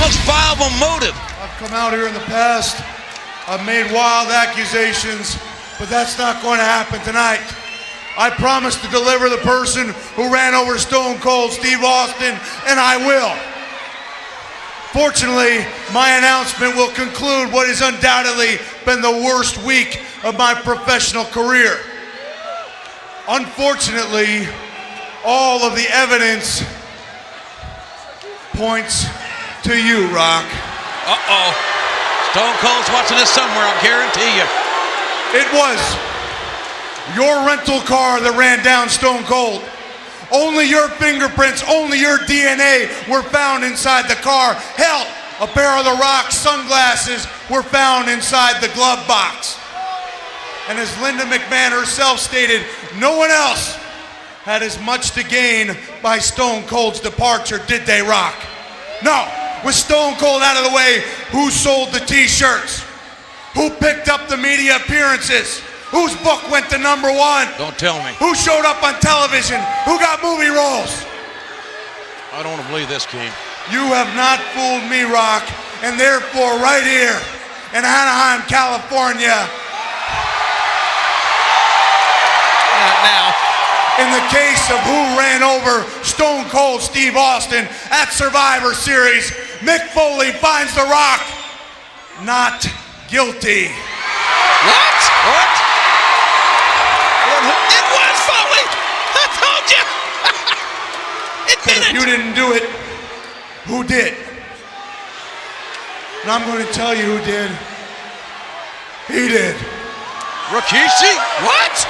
most viable motive. I've come out here in the past. I've made wild accusations, but that's not going to happen tonight. I promised to deliver the person who ran over Stone Cold Steve Austin, and I will. Fortunately, my announcement will conclude what has undoubtedly been the worst week of my professional career. Unfortunately, all of the evidence points to you, Rock. Uh-oh. Stone Cold's watching this somewhere, I'll guarantee you. It was your rental car that ran down Stone Cold. Only your fingerprints, only your DNA were found inside the car. Hell, a pair of The Rock's sunglasses were found inside the glove box. And as Linda McMahon herself stated, no one else had as much to gain by Stone Cold's departure, did they, Rock? No. With Stone Cold out of the way, who sold the t-shirts? Who picked up the media appearances? Whose book went to #1? Don't tell me. Who showed up on television? Who got movie roles? I don't want to believe this, King. You have not fooled me, Rock, and therefore right here in Anaheim, California, Now. in the case of who ran over Stone Cold Steve Austin at Survivor Series, Mick Foley finds The Rock not guilty. What? What? It was Foley! I told you! But if you didn't do it, who did? And I'm going to tell you who did. He did. Rikishi? What?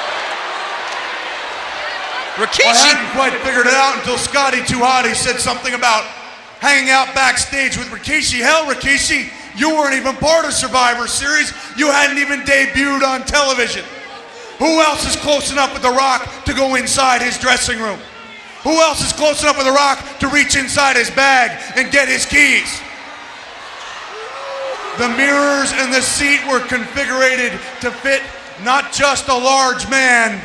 Rikishi? I hadn't quite figured it out until Scotty 2 Hotty said something about hanging out backstage with Rikishi. Hell, Rikishi, you weren't even part of Survivor Series. You hadn't even debuted on television. Who else is close enough with The Rock to go inside his dressing room? Who else is close enough with The Rock to reach inside his bag and get his keys? The mirrors and the seat were configured to fit not just a large man,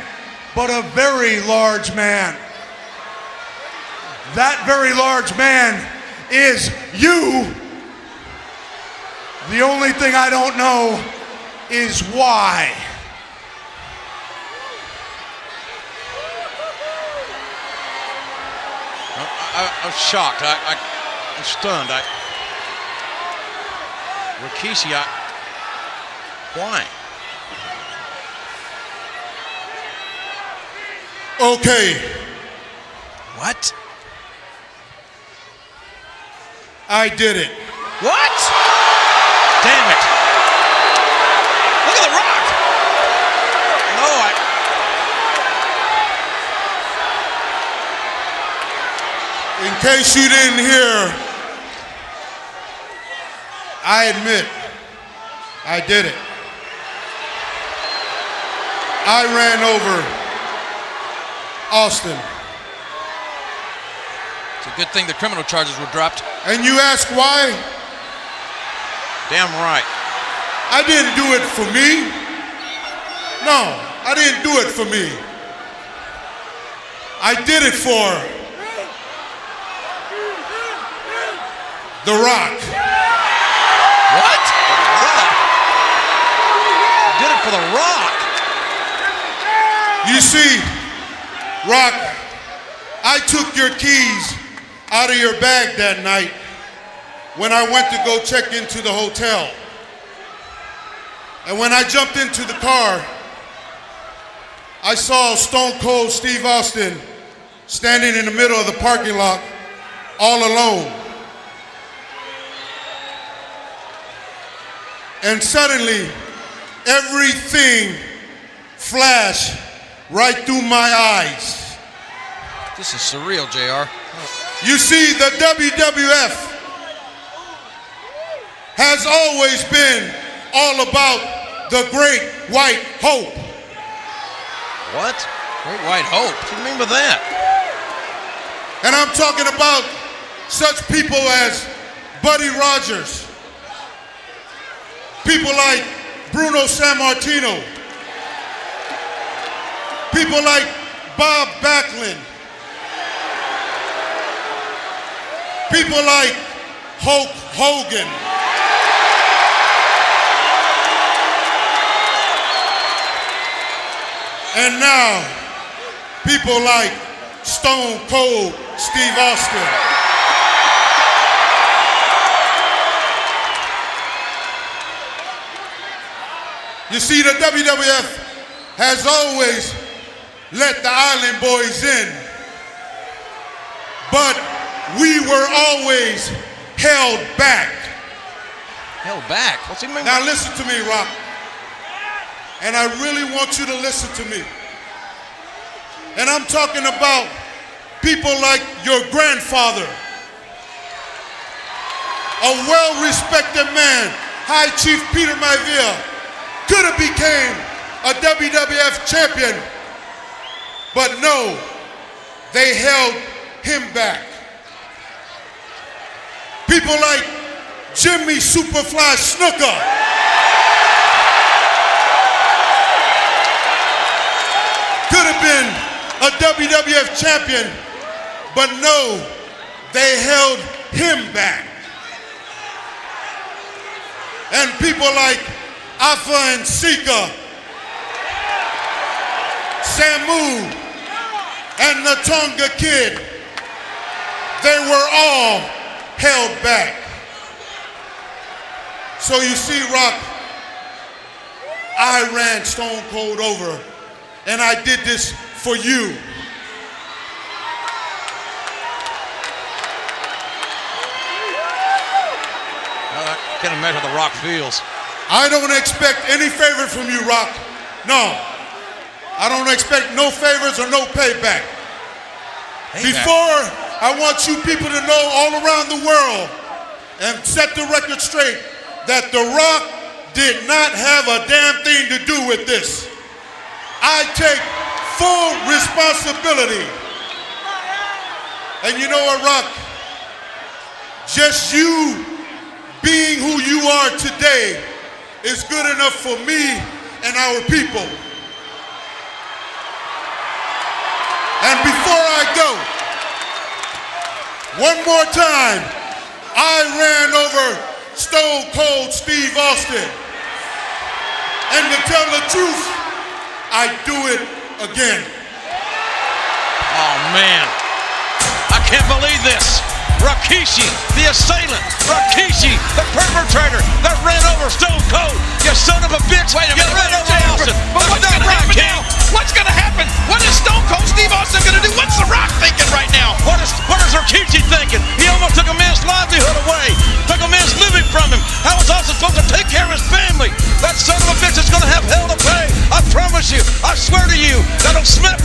but a very large man. That very large man is you. The only thing I don't know is why. I'm shocked. I'm stunned. Rikishi, why? Okay. What? I did it. What? Damn it. Look at The Rock. No, In case you didn't hear, I admit, I did it. I ran over Austin. It's a good thing the criminal charges were dropped. And you ask why? Damn right. I didn't do it for me. No, I didn't do it for me. I did it for The Rock. What? The Rock? You did it for The Rock. You see, Rock, I took your keys out of your bag that night when I went to go check into the hotel. And when I jumped into the car, I saw Stone Cold Steve Austin standing in the middle of the parking lot all alone. And suddenly, everything flashed right through my eyes. This is surreal, JR. You see, the WWF has always been all about the Great White Hope. What? Great White Hope? What do you mean by that? And I'm talking about such people as Buddy Rogers, people like Bruno Sammartino, people like Bob Backlund, people like Hulk Hogan. And now, people like Stone Cold Steve Austin. You see, the WWF has always let the Island Boys in, but we were always held back. Held back? What's he mean? Now listen to me, Rock. And I really want you to listen to me. And I'm talking about people like your grandfather, a well-respected man, High Chief Peter Maivia, could have became a WWF champion, but no, they held him back. People like Jimmy Superfly Snuka, could have been a WWF champion, but no, they held him back. And people like Afa and Sika, Samu, and the Tonga Kid, they were all held back. So you see, Rock, I ran Stone Cold over, and I did this for you. I can't imagine how The Rock feels. I don't expect any favor from you, Rock. No. I don't expect no favors or no payback. Before, I want you people to know all around the world and set the record straight that The Rock did not have a damn thing to do with this. I take full responsibility. And you know what, Rock? Just you being who you are today is good enough for me and our people. And before I go, one more time, I ran over Stone Cold Steve Austin. And to tell the truth, I do it again. Oh, man. I can't believe this. Rikishi, the assailant. Rikishi, the perpetrator that ran over Stone Cold. You son of a bitch. Wait a minute. You ran over Austin. But what's going to happen now? What's going to happen? What is Stone Cold Steve Austin going to do? What's The Rock thinking right now? What is Rikishi thinking? He almost took a man's livelihood away. Took a man's living from him. How was Austin supposed to take care of his family? That son of a bitch is going to have hell to pay. I promise you. I swear to you. That'll smack